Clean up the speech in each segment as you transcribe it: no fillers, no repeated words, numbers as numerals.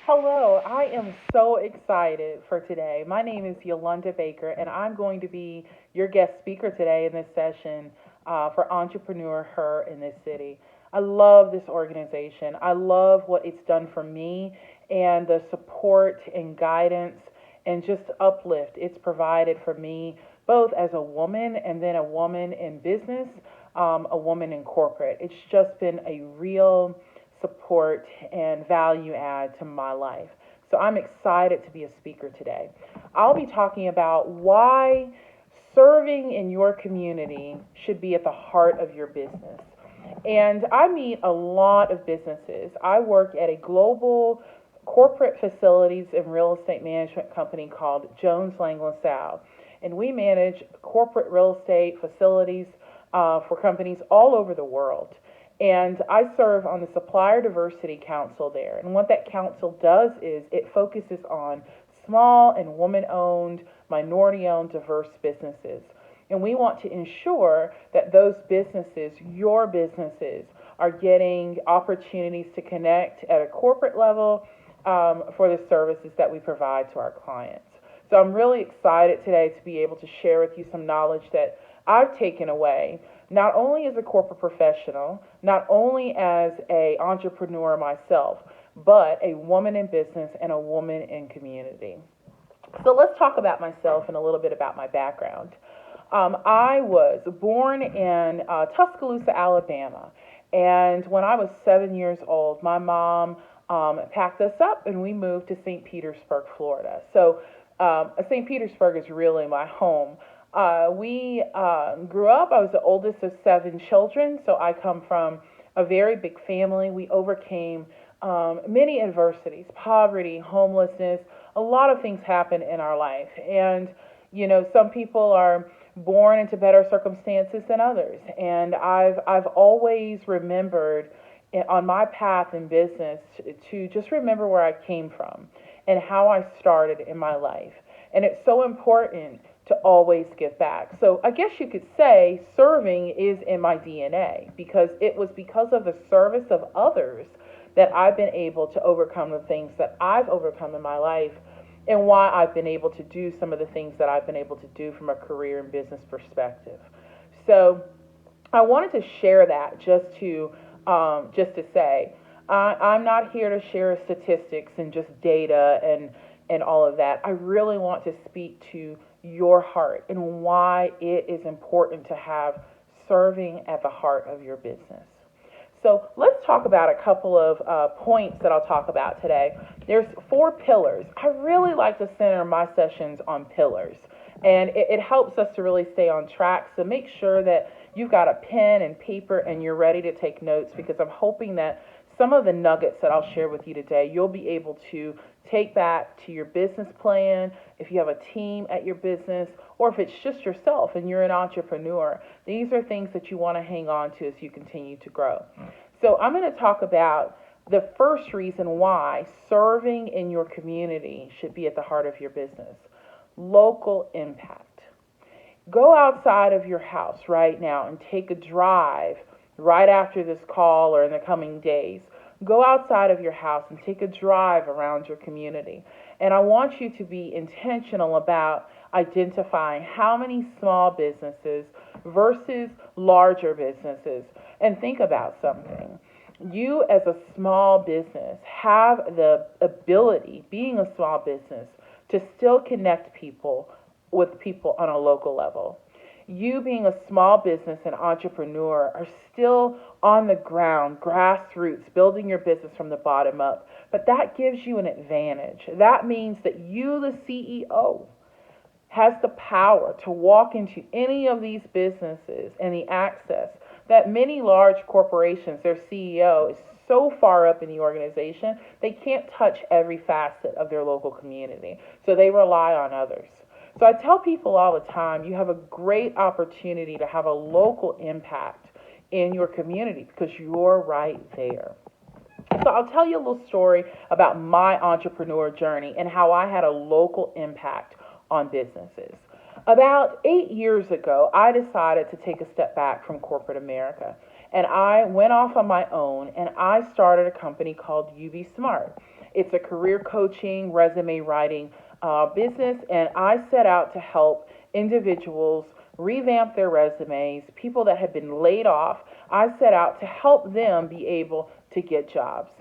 Hello, I am so excited for today. My name is Yolanda Baker, and I'm going to be your guest speaker today in this session for Entrepreneur Her in this city. I love this organization. I love what it's done for me and the support and guidance and just uplift it's provided for me, both as a woman and then a woman in business, a woman in corporate. It's just been a real support and value add to my life. So I'm excited to be a speaker today. I'll be talking about why serving in your community should be at the heart of your business. And I meet a lot of businesses. I work at a global corporate facilities and real estate management company called Jones Lang LaSalle. And we manage corporate real estate facilities for companies all over the world. And I serve on the Supplier Diversity Council there. And what that council does is it focuses on small and woman owned, minority owned, diverse businesses. And we want to ensure that those businesses, your businesses, are getting opportunities to connect at a corporate level for the services that we provide to our clients. So I'm really excited today to be able to share with you some knowledge that I've taken away, not only as a corporate professional, not only as an entrepreneur myself, but a woman in business and a woman in community. So let's talk about myself and a little bit about my background. I was born in Tuscaloosa, Alabama, and when I was 7 years old, my mom packed us up and we moved to St. Petersburg, Florida. So St. Petersburg is really my home. We grew up, I was the oldest of seven children, so I come from a very big family. We overcame many adversities, poverty, homelessness, a lot of things happen in our life. And, some people are born into better circumstances than others. And I've always remembered on my path in business to just remember where I came from and how I started in my life. And it's so important to always give back. So I guess you could say serving is in my DNA because it was because of the service of others that I've been able to overcome the things that I've overcome in my life and why I've been able to do some of the things that I've been able to do from a career and business perspective. So I wanted to share that just to say I'm not here to share statistics and just data and all of that. I really want to speak to your heart and why it is important to have serving at the heart of your business. So let's talk about a couple of points that I'll talk about today. There's four pillars. I really like to center my sessions on pillars, and it helps us to really stay on track. So make sure that you've got a pen and paper and you're ready to take notes because I'm hoping that some of the nuggets that I'll share with you today, you'll be able to take back to your business plan. If you have a team at your business, or if it's just yourself and you're an entrepreneur, these are things that you want to hang on to as you continue to grow. So I'm going to talk about the first reason why serving in your community should be at the heart of your business. Local impact. Go outside of your house right now and take a drive right after this call or in the coming days. Go outside of your house and take a drive around your community. And I want you to be intentional about identifying how many small businesses versus larger businesses. And think about something. You, as a small business, have the ability, being a small business, to still connect people with people on a local level. You, being a small business and entrepreneur, are still on the ground, grassroots, building your business from the bottom up. But that gives you an advantage. That means that you, the CEO, has the power to walk into any of these businesses and the access that many large corporations, their CEO is so far up in the organization, they can't touch every facet of their local community. So they rely on others. So I tell people all the time, you have a great opportunity to have a local impact in your community because you're right there. So I'll tell you a little story about my entrepreneur journey and how I had a local impact on businesses. About 8 years ago, I decided to take a step back from corporate America. And I went off on my own and I started a company called UV Smart. It's a career coaching, resume writing business, and I set out to help individuals revamp their resumes, people that have been laid off. I set out to help them be able to get jobs.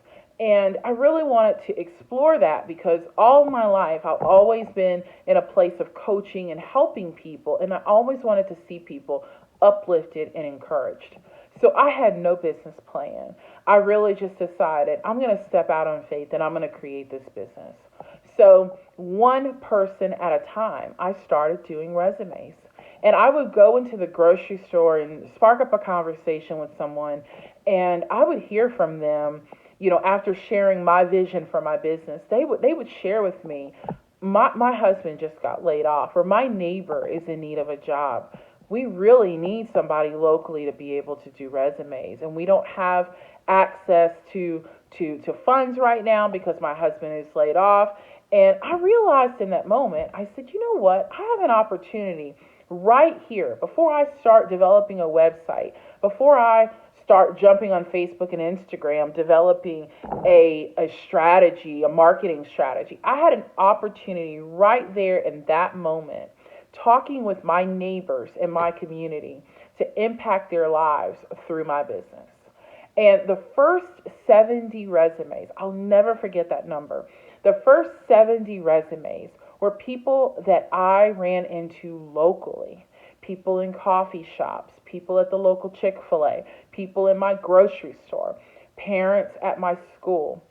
And I really wanted to explore that because all my life I've always been in a place of coaching and helping people, and I always wanted to see people uplifted and encouraged. So I had no business plan. I really just decided I'm going to step out on faith and I'm going to create this business. So, one person at a time, I started doing resumes. And I would go into the grocery store and spark up a conversation with someone, and I would hear from them, after sharing my vision for my business. They would share with me, my husband just got laid off, or my neighbor is in need of a job. We really need somebody locally to be able to do resumes, and we don't have access to funds right now because my husband is laid off. And I realized in that moment, I said, you know what? I have an opportunity right here before I start developing a website, before I start jumping on Facebook and Instagram, developing a strategy, a marketing strategy. I had an opportunity right there in that moment, talking with my neighbors in my community to impact their lives through my business. And the first 70 resumes, I'll never forget that number. The first 70 resumes were people that I ran into locally, people in coffee shops, people at the local Chick-fil-A, people in my grocery store, parents at my school.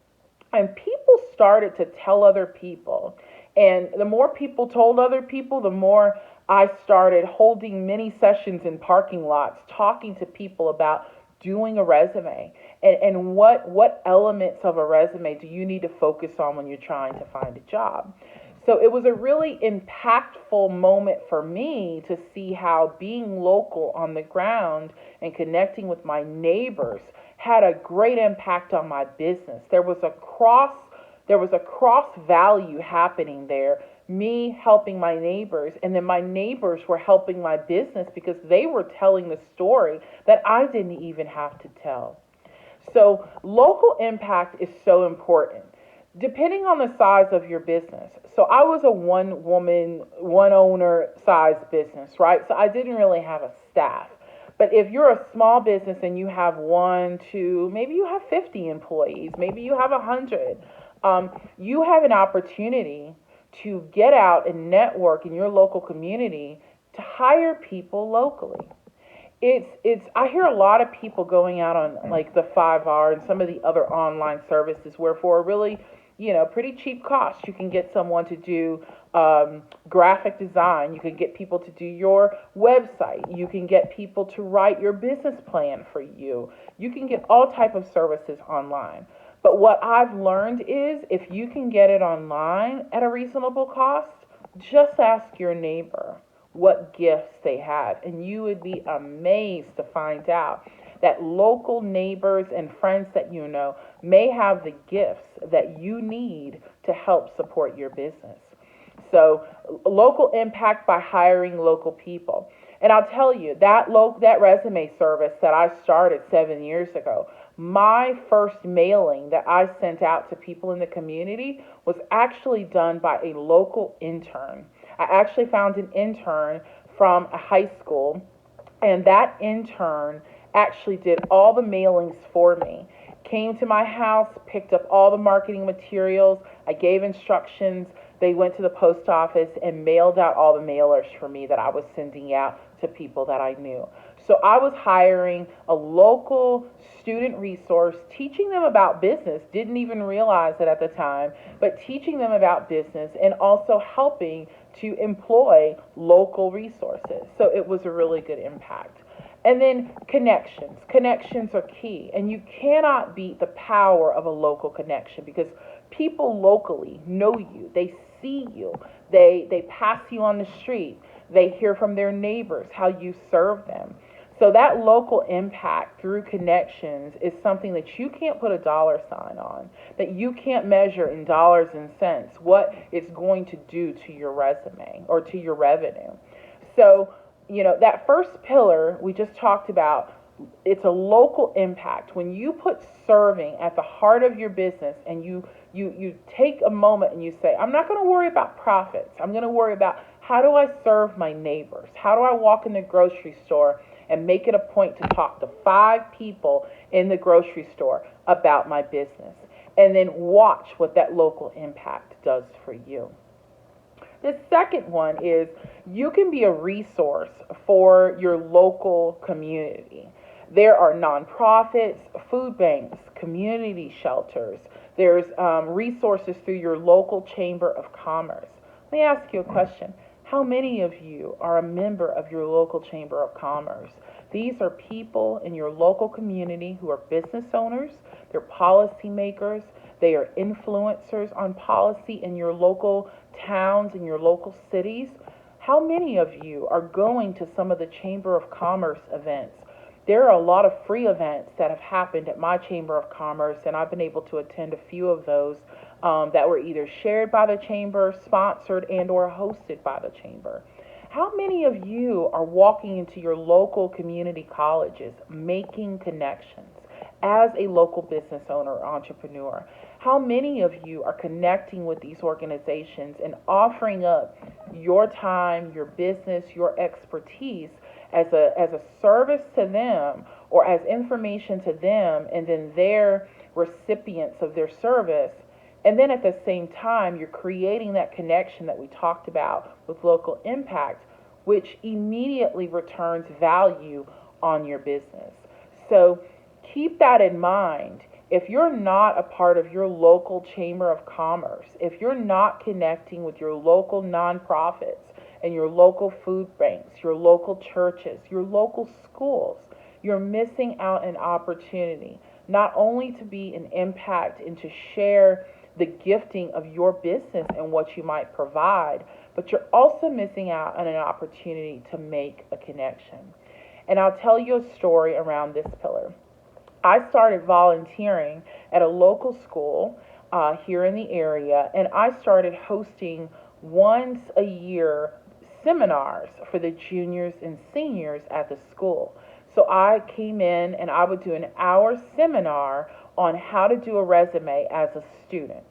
And people started to tell other people. And the more people told other people, the more I started holding mini sessions in parking lots, talking to people about doing a resume and what elements of a resume do you need to focus on when you're trying to find a job. So it was a really impactful moment for me to see how being local on the ground and connecting with my neighbors had a great impact on my business. There was a cross value happening there, me helping my neighbors, and then my neighbors were helping my business because they were telling the story that I didn't even have to tell. So local impact is so important, depending on the size of your business. So I was a one woman, one owner size business, right? So I didn't really have a staff. But if you're a small business and you have one, two, maybe you have 50 employees, maybe you have 100, you have an opportunity to get out and network in your local community to hire people locally. I hear a lot of people going out on like the 5R and some of the other online services where for a really, pretty cheap cost, you can get someone to do graphic design. You can get people to do your website. You can get people to write your business plan for you. You can get all type of services online. But what I've learned is if you can get it online at a reasonable cost, just ask your neighbor what gifts they have, and you would be amazed to find out that local neighbors and friends that you know may have the gifts that you need to help support your business. So, local impact by hiring local people. And I'll tell you, that resume service that I started 7 years ago, my first mailing that I sent out to people in the community was actually done by a local intern. I actually found an intern from a high school, and that intern actually did all the mailings for me. Came to my house, picked up all the marketing materials, I gave instructions. They went to the post office and mailed out all the mailers for me that I was sending out to people that I knew. So I was hiring a local student resource, teaching them about business, didn't even realize it at the time, but teaching them about business and also helping to employ local resources. So it was a really good impact. And then connections. Connections are key. And you cannot beat the power of a local connection because people locally know you. They see you. They pass you on the street. They hear from their neighbors how you serve them. So that local impact through connections is something that you can't put a dollar sign on, that you can't measure in dollars and cents what it's going to do to your resume or to your revenue. So, that first pillar we just talked about, It's a local impact. When you put serving at the heart of your business and you take a moment and you say, I'm not going to worry about profits. I'm going to worry about how do I serve my neighbors? How do I walk in the grocery store and make it a point to talk to 5 people in the grocery store about my business? And then watch what that local impact does for you. The second one is you can be a resource for your local community. There are nonprofits, food banks, community shelters. There's resources through your local chamber of commerce. Let me ask you a question. How many of you are a member of your local chamber of commerce? These are people in your local community who are business owners, they're policymakers, they are influencers on policy in your local towns, in your local cities. How many of you are going to some of the Chamber of Commerce events? There are a lot of free events that have happened at my Chamber of Commerce, and I've been able to attend a few of those that were either shared by the Chamber, sponsored, and or hosted by the Chamber. How many of you are walking into your local community colleges, making connections as a local business owner or entrepreneur? How many of you are connecting with these organizations and offering up your time, your business, your expertise as a service to them or as information to them, and then they're recipients of their service? And then at the same time, you're creating that connection that we talked about with local impact, which immediately returns value on your business. So keep that in mind. If you're not a part of your local chamber of commerce, if you're not connecting with your local nonprofits and your local food banks, your local churches, your local schools, you're missing out an opportunity not only to be an impact and to share the gifting of your business and what you might provide, but you're also missing out on an opportunity to make a connection. And I'll tell you a story around this pillar. I started volunteering at a local school here in the area, and I started hosting once a year seminars for the juniors and seniors at the school. So I came in and I would do an hour seminar on how to do a resume as a student,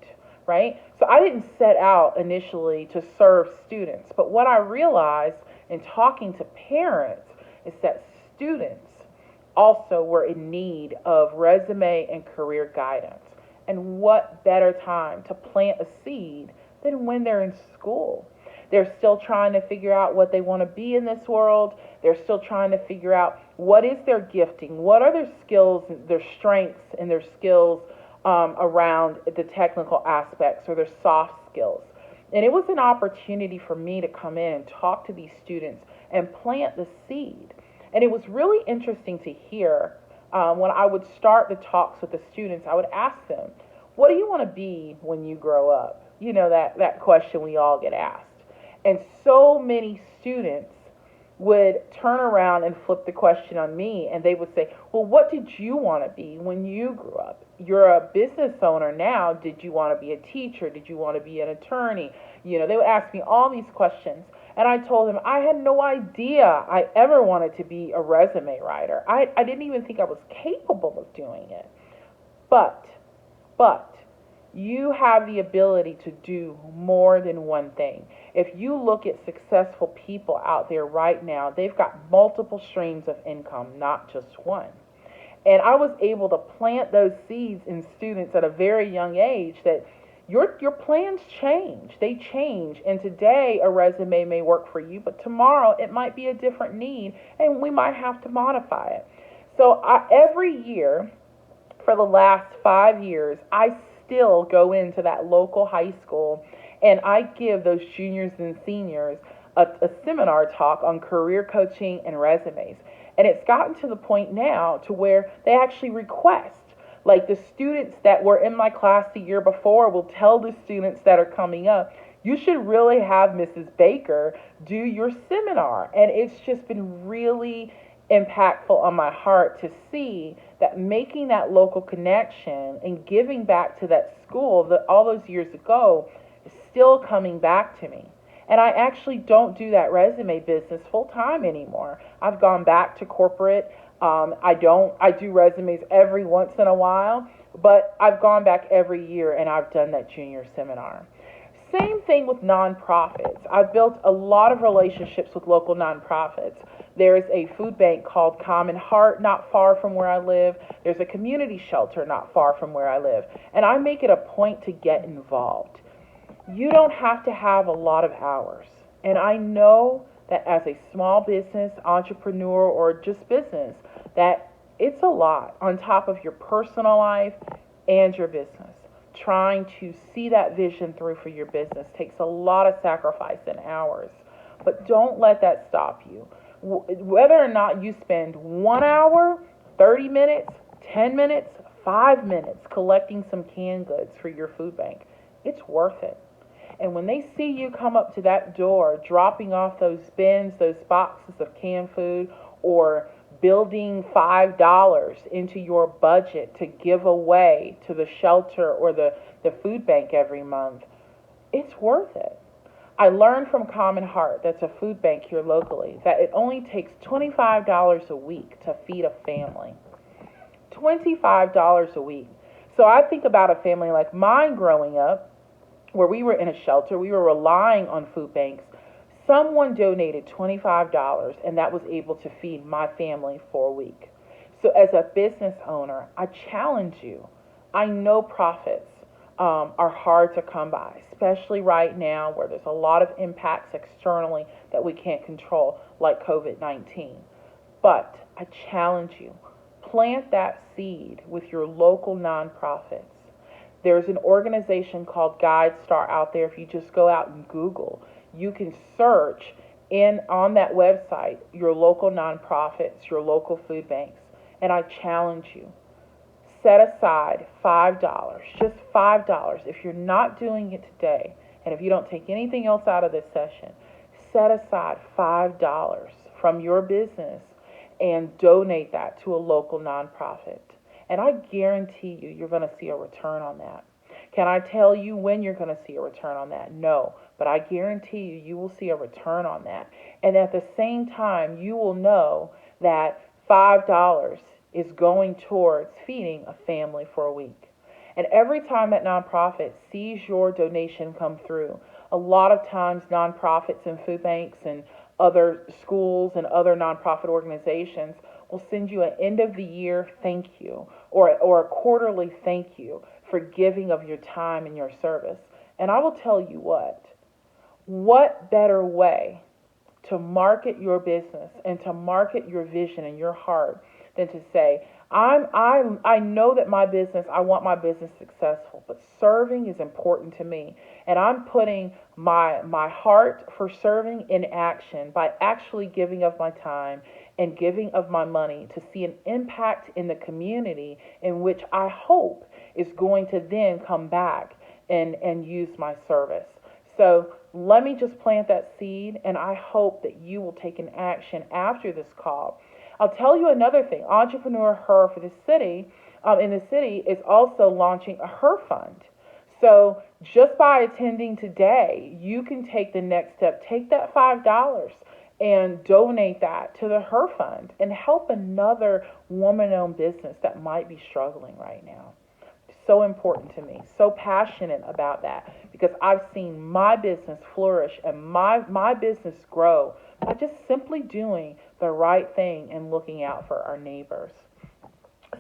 right? So I didn't set out initially to serve students, but what I realized in talking to parents is that students also were in need of resume and career guidance. And what better time to plant a seed than when they're in school? They're still trying to figure out what they want to be in this world. They're still trying to figure out what is their gifting, what are their skills, their strengths, and their skills around the technical aspects or their soft skills. And it was an opportunity for me to come in and talk to these students and plant the seed. And it was really interesting to hear when I would start the talks with the students. I would ask them, what do you want to be when you grow up? You know, that question we all get asked. And so many students would turn around and flip the question on me, and they would say, well, what did you want to be when you grew up? You're a business owner now. Did you want to be a teacher? Did you want to be an attorney? You know, they would ask me all these questions. And I told them I had no idea I ever wanted to be a resume writer. I didn't even think I was capable of doing it. But you have the ability to do more than one thing. If you look at successful people out there right now, they've got multiple streams of income, not just one. And I was able to plant those seeds in students at a very young age that your plans change. They change. And today a resume may work for you, but tomorrow it might be a different need, and we might have to modify it. So every year for the last 5 years, I still go into that local high school and I give those juniors and seniors a seminar talk on career coaching and resumes. And it's gotten to the point now to where they actually request. Like the students that were in my class the year before will tell the students that are coming up, you should really have Mrs. Baker do your seminar. And it's just been really impactful on my heart to see that making that local connection and giving back to that school that all those years ago is still coming back to me. And I actually don't do that resume business full time anymore. I've gone back to corporate. I do resumes every once in a while, but I've gone back every year and I've done that junior seminar. Same thing with nonprofits. I've built a lot of relationships with local nonprofits. There's a food bank called Common Heart not far from where I live. There's a community shelter not far from where I live. And I make it a point to get involved. You don't have to have a lot of hours. And I know that as a small business entrepreneur or just business, that it's a lot on top of your personal life and your business. Trying to see that vision through for your business takes a lot of sacrifice and hours. But don't let that stop you. Whether or not you spend 1 hour, 30 minutes, 10 minutes, 5 minutes collecting some canned goods for your food bank, it's worth it. And when they see you come up to that door, dropping off those bins, those boxes of canned food, or building $5 into your budget to give away to the shelter or the food bank every month, it's worth it. I learned from Common Heart, that's a food bank here locally, that it only takes $25 a week to feed a family. $25 a week. So I think about a family like mine growing up, where we were in a shelter, we were relying on food banks. Someone donated $25, and that was able to feed my family for a week. So as a business owner, I challenge you. I know profits are hard to come by, especially right now where there's a lot of impacts externally that we can't control, like COVID-19. But I challenge you, plant that seed with your local nonprofits. There's an organization called GuideStar out there. If you just go out and Google, you can search in on that website your local nonprofits, your local food banks. And I challenge you, set aside $5, just $5. If you're not doing it today, and if you don't take anything else out of this session, set aside $5 from your business and donate that to a local nonprofit. And I guarantee you, you're going to see a return on that. Can I tell you when you're going to see a return on that? No, but I guarantee you, you will see a return on that. And at the same time, you will know that $5 is going towards feeding a family for a week. And every time that nonprofit sees your donation come through, a lot of times nonprofits and food banks and other schools and other nonprofit organizations will send you an end of the year thank you or a quarterly thank you for giving of your time and your service. And I will tell you what better way to market your business and to market your vision and your heart than to say, I know that my business, I want my business successful, but serving is important to me. And I'm putting my heart for serving in action by actually giving of my time and giving of my money to see an impact in the community in which I hope is going to then come back and use my service. So let me just plant that seed, and I hope that you will take an action after this call. I'll tell you another thing. Entrepreneur Her for the city, in the city, is also launching a Her Fund. So just by attending today, you can take the next step. Take that $5 and donate that to the Her Fund and help another woman-owned business that might be struggling right now. So important to me, so passionate about that because I've seen my business flourish and my business grow by just simply doing the right thing and looking out for our neighbors.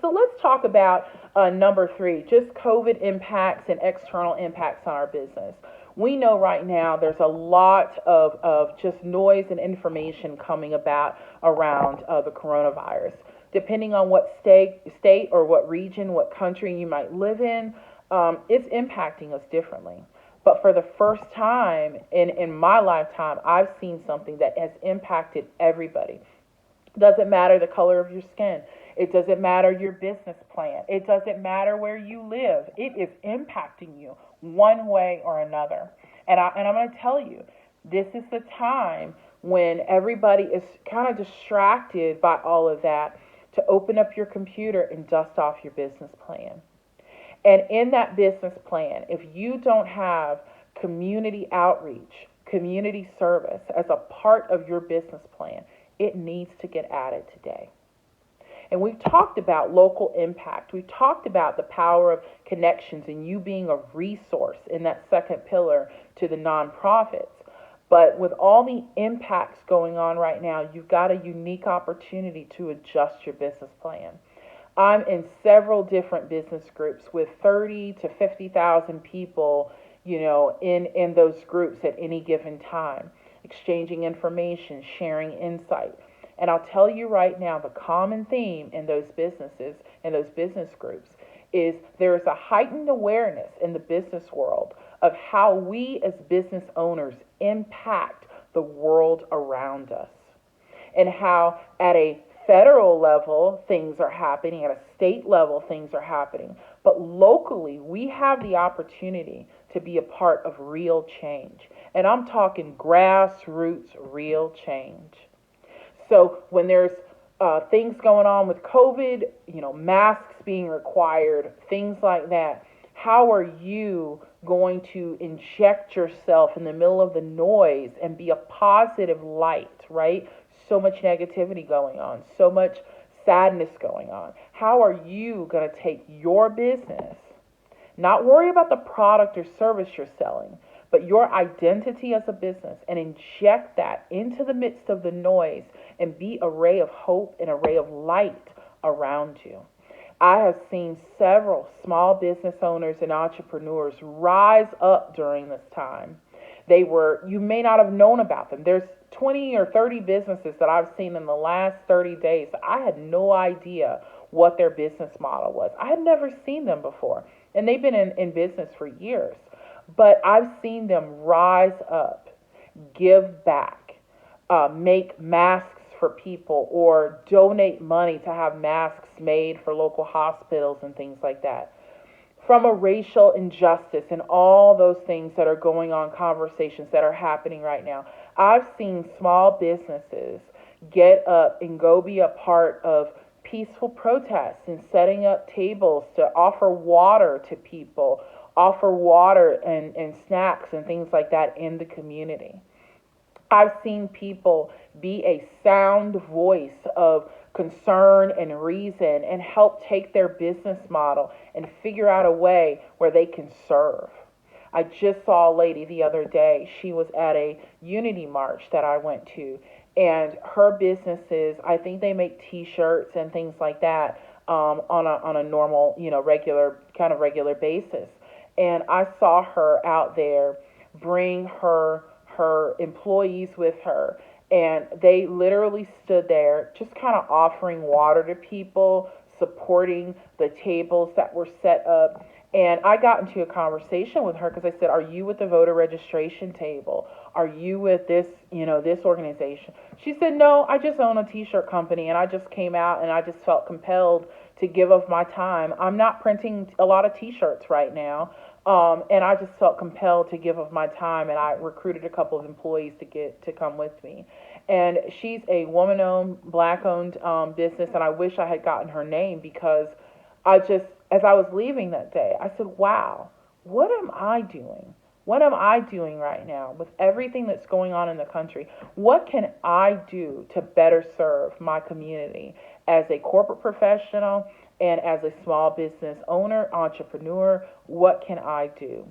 So let's talk about number 3, just COVID impacts and external impacts on our business. We know right now there's a lot of just noise and information coming about around the coronavirus. Depending on what state or what region, what country you might live in, it's impacting us differently. But for the first time in my lifetime, I've seen something that has impacted everybody. It doesn't matter the color of your skin. It doesn't matter your business plan. It doesn't matter where you live. It is impacting you one way or another. And I'm going to tell you, this is the time when everybody is kind of distracted by all of that to open up your computer and dust off your business plan. And in that business plan, if you don't have community outreach, community service as a part of your business plan, it needs to get added today. And we've talked about local impact. We've talked about the power of connections and you being a resource in that second pillar to the nonprofits. But with all the impacts going on right now, you've got a unique opportunity to adjust your business plan. I'm in several different business groups with 30 to 50,000 people, in those groups at any given time, exchanging information, sharing insight. And I'll tell you right now, the common theme in those businesses, in those business groups, is there is a heightened awareness in the business world of how we as business owners impact the world around us, and how at a federal level things are happening, at a state level things are happening, but locally we have the opportunity to be a part of real change. And I'm talking grassroots real change. So when there's things going on with COVID, masks being required, things like that, how are you going to inject yourself in the middle of the noise and be a positive light, right? So much negativity going on, so much sadness going on. How are you going to take your business, not worry about the product or service you're selling, but your identity as a business, and inject that into the midst of the noise and be a ray of hope and a ray of light around you? I have seen several small business owners and entrepreneurs rise up during this time. You may not have known about them. There's 20 or 30 businesses that I've seen in the last 30 days. I had no idea what their business model was. I had never seen them before. And they've been in business for years. But I've seen them rise up, give back, make masks for people, or donate money to have masks made for local hospitals and things like that. From a racial injustice and all those things that are going on, conversations that are happening right now, I've seen small businesses get up and go be a part of peaceful protests and setting up tables to offer water to people, offer water and snacks and things like that in the community. I've seen people be a sound voice of concern and reason and help take their business model and figure out a way where they can serve. I just saw a lady the other day. She was at a unity march that I went to, and her businesses, I think they make T-shirts and things like that on a normal, regular basis. And I saw her out there bring her employees with her, and they literally stood there just kind of offering water to people, supporting the tables that were set up. And I got into a conversation with her because I said, "Are you with the voter registration table? Are you with this organization?" She said, "No, I just own a T-shirt company, and I just came out and I just felt compelled to give of my time. I'm not printing a lot of T-shirts right now, and I just felt compelled to give of my time, and I recruited a couple of employees to come with me." And she's a woman-owned, black-owned business, and I wish I had gotten her name because as I was leaving that day, I said, "Wow, what am I doing? What am I doing right now with everything that's going on in the country? What can I do to better serve my community as a corporate professional and as a small business owner, entrepreneur? What can I do?"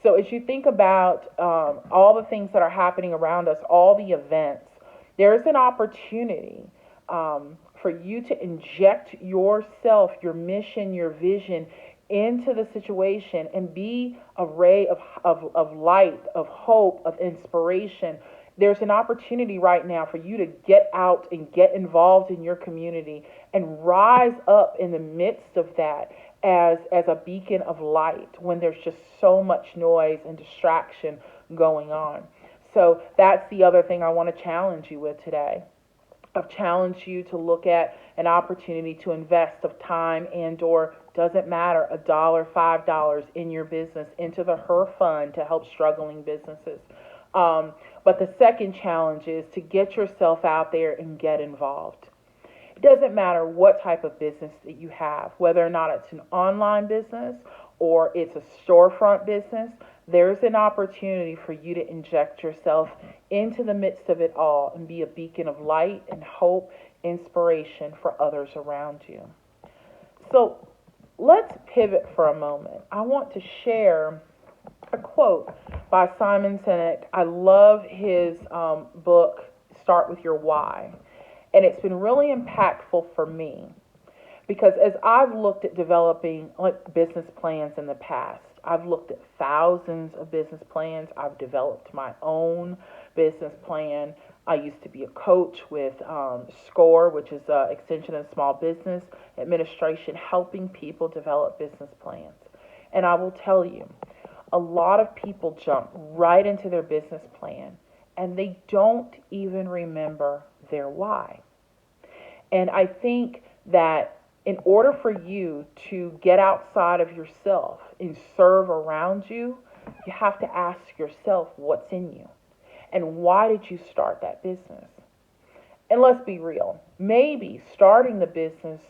So as you think about all the things that are happening around us, all the events, there's an opportunity for you to inject yourself, your mission, your vision into the situation and be a ray of light, of hope, of inspiration. There's an opportunity right now for you to get out and get involved in your community and rise up in the midst of that as a beacon of light when there's just so much noise and distraction going on. So that's the other thing I want to challenge you with today. I've challenged you to look at an opportunity to invest of time and or, doesn't matter, $1, $5 in your business into the HER Fund to help struggling businesses. But the second challenge is to get yourself out there and get involved. It doesn't matter what type of business that you have, whether or not it's an online business or it's a storefront business. There's an opportunity for you to inject yourself into the midst of it all and be a beacon of light and hope inspiration for others around you. So let's pivot for a moment. I want to share a quote by Simon Sinek. I love his book, Start With Your Why. And it's been really impactful for me because as I've looked at developing like business plans in the past, I've looked at thousands of business plans. I've developed my own business plan. I used to be a coach with SCORE, which is an extension of small business administration, helping people develop business plans. And I will tell you, a lot of people jump right into their business plan and they don't even remember their why. And I think that in order for you to get outside of yourself and serve around you, you have to ask yourself what's in you and why did you start that business? And let's be real, maybe starting the business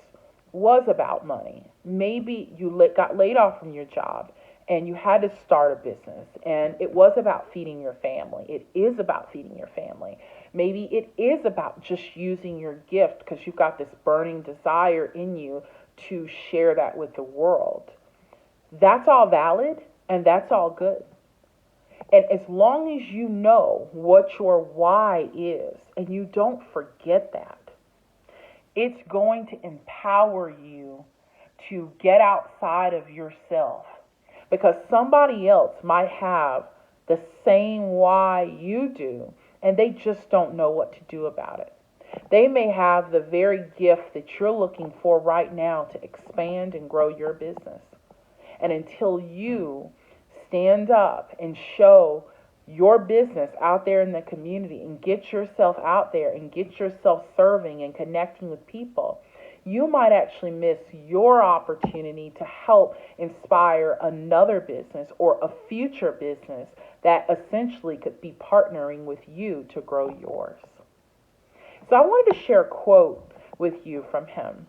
was about money. Maybe you got laid off from your job and you had to start a business and it was about feeding your family. It is about feeding your family. Maybe it is about just using your gift because you've got this burning desire in you to share that with the world. That's all valid and that's all good. And as long as you know what your why is and you don't forget that, it's going to empower you to get outside of yourself because somebody else might have the same why you do and they just don't know what to do about it. They may have the very gift that you're looking for right now to expand and grow your business. And until you stand up and show your business out there in the community and get yourself out there and get yourself serving and connecting with people, you might actually miss your opportunity to help inspire another business or a future business that essentially could be partnering with you to grow yours. So I wanted to share a quote with you from him.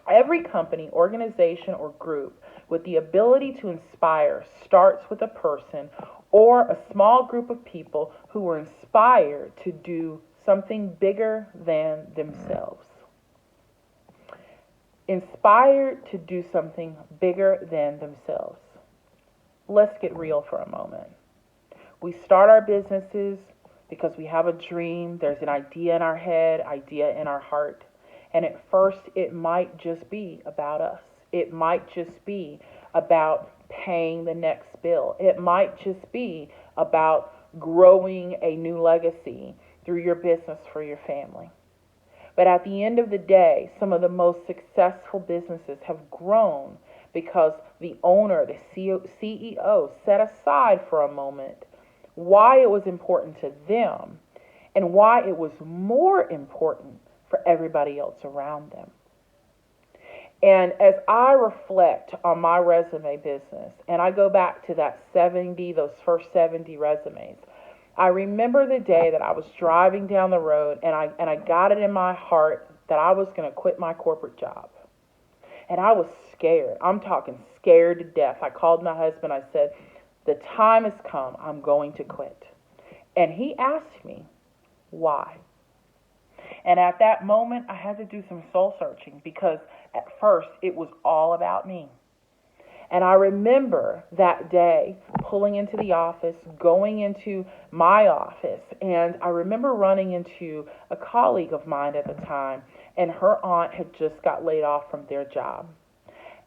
Every company, organization, or group with the ability to inspire starts with a person or a small group of people who were inspired to do something bigger than themselves. Inspired to do something bigger than themselves. Let's get real for a moment. We start our businesses because we have a dream. There's an idea in our head, idea in our heart. And at first, it might just be about us. It might just be about paying the next bill. It might just be about growing a new legacy through your business for your family. But at the end of the day, some of the most successful businesses have grown because the owner, the CEO, set aside for a moment why it was important to them and why it was more important for everybody else around them. And as I reflect on my resume business, and I go back to those first 70 resumes, I remember the day that I was driving down the road and I got it in my heart that I was going to quit my corporate job. And I was scared. I'm talking scared to death. I called my husband. I said, the time has come. I'm going to quit. And he asked me, why? And at that moment, I had to do some soul searching because at first it was all about me. And I remember that day pulling into the office, going into my office, and I remember running into a colleague of mine at the time, and her aunt had just got laid off from their job.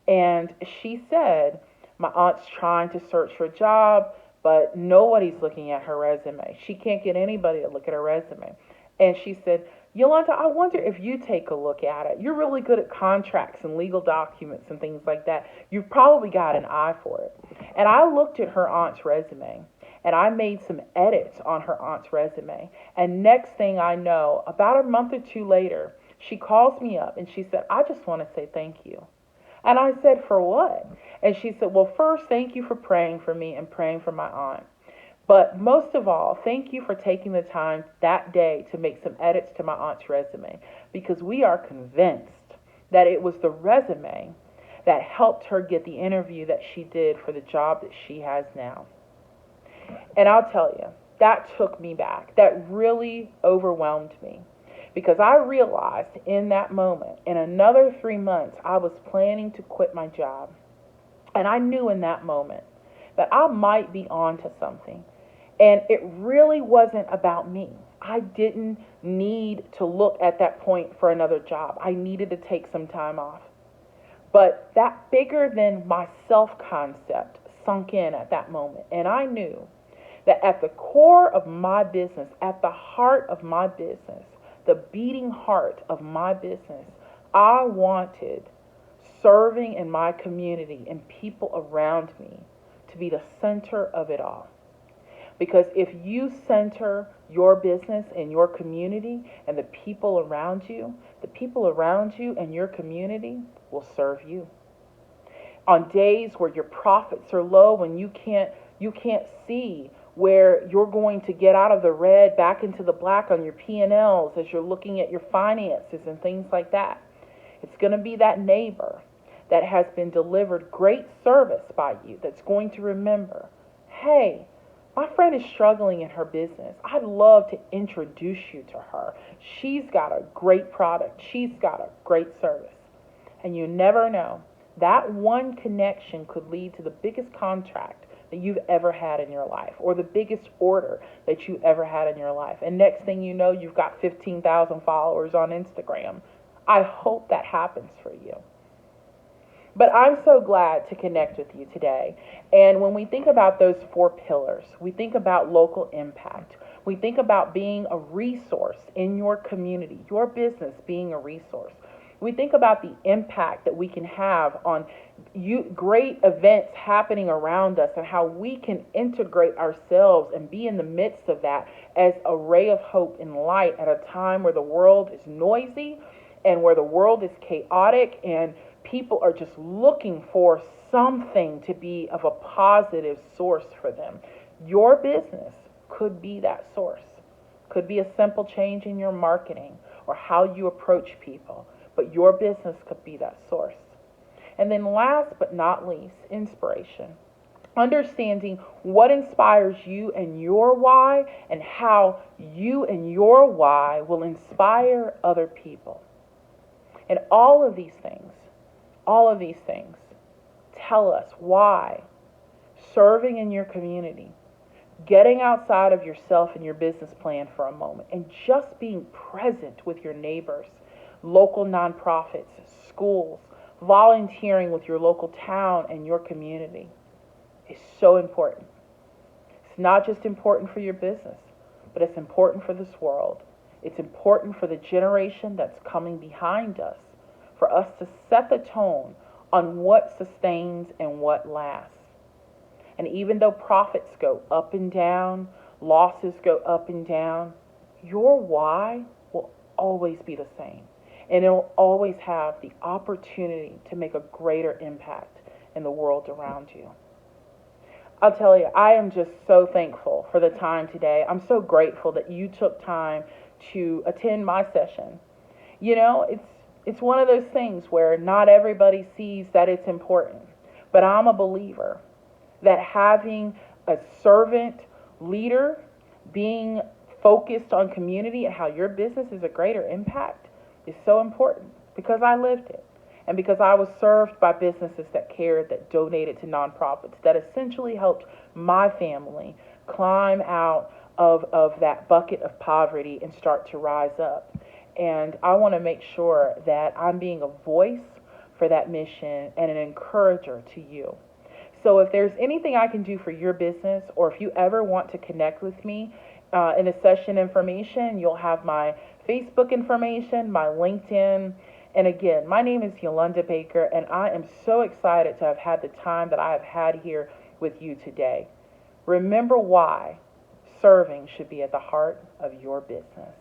And she said, my aunt's trying to search for a job, but nobody's looking at her resume. She can't get anybody to look at her resume. And she said, Yolanda, I wonder if you take a look at it. You're really good at contracts and legal documents and things like that. You've probably got an eye for it. And I looked at her aunt's resume, and I made some edits on her aunt's resume. And next thing I know, about a month or two later, she calls me up and she said, I just want to say thank you. And I said, for what? And she said, well, first, thank you for praying for me and praying for my aunt. But most of all, thank you for taking the time that day to make some edits to my aunt's resume, because we are convinced that it was the resume that helped her get the interview that she did for the job that she has now. And I'll tell you, that took me back. That really overwhelmed me, because I realized in that moment, in another 3 months, I was planning to quit my job. And I knew in that moment that I might be on to something. And it really wasn't about me. I didn't need to look at that point for another job. I needed to take some time off. But that bigger than myself concept sunk in at that moment. And I knew that at the core of my business, at the heart of my business, the beating heart of my business, I wanted serving in my community and people around me to be the center of it all. Because if you center your business and your community and the people around you, the people around you and your community will serve you. On days where your profits are low, when you can't see where you're going to get out of the red back into the black on your P&Ls as you're looking at your finances and things like that, it's going to be that neighbor that has been delivered great service by you that's going to remember, hey, my friend is struggling in her business. I'd love to introduce you to her. She's got a great product. She's got a great service. And you never know. That one connection could lead to the biggest contract that you've ever had in your life, or the biggest order that you ever had in your life. And next thing you know, you've got 15,000 followers on Instagram. I hope that happens for you. But I'm so glad to connect with you today. And when we think about those 4 pillars, we think about local impact. We think about being a resource in your community, your business being a resource. We think about the impact that we can have on great events happening around us and how we can integrate ourselves and be in the midst of that as a ray of hope and light at a time where the world is noisy and where the world is chaotic and people are just looking for something to be of a positive source for them. Your business could be that source. Could be a simple change in your marketing or how you approach people, but your business could be that source. And then last but not least, inspiration. Understanding what inspires you and your why and how you and your why will inspire other people. And all of these things tell us why serving in your community, getting outside of yourself and your business plan for a moment, and just being present with your neighbors, local nonprofits, schools, volunteering with your local town and your community is so important. It's not just important for your business, but it's important for this world. It's important for the generation that's coming behind us, for us to set the tone on what sustains and what lasts. And even though profits go up and down, losses go up and down, your why will always be the same. And it'll always have the opportunity to make a greater impact in the world around you. I'll tell you, I am just so thankful for the time today. I'm so grateful that you took time to attend my session. You know, it's one of those things where not everybody sees that it's important. But I'm a believer that having a servant leader, being focused on community and how your business is a greater impact is so important, because I lived it. And because I was served by businesses that cared, that donated to nonprofits, that essentially helped my family climb out of that bucket of poverty and start to rise up. And I want to make sure that I'm being a voice for that mission and an encourager to you. So if there's anything I can do for your business, or if you ever want to connect with me in the session information, you'll have my Facebook information, my LinkedIn. And again, my name is Yolanda Baker, and I am so excited to have had the time that I have had here with you today. Remember why serving should be at the heart of your business.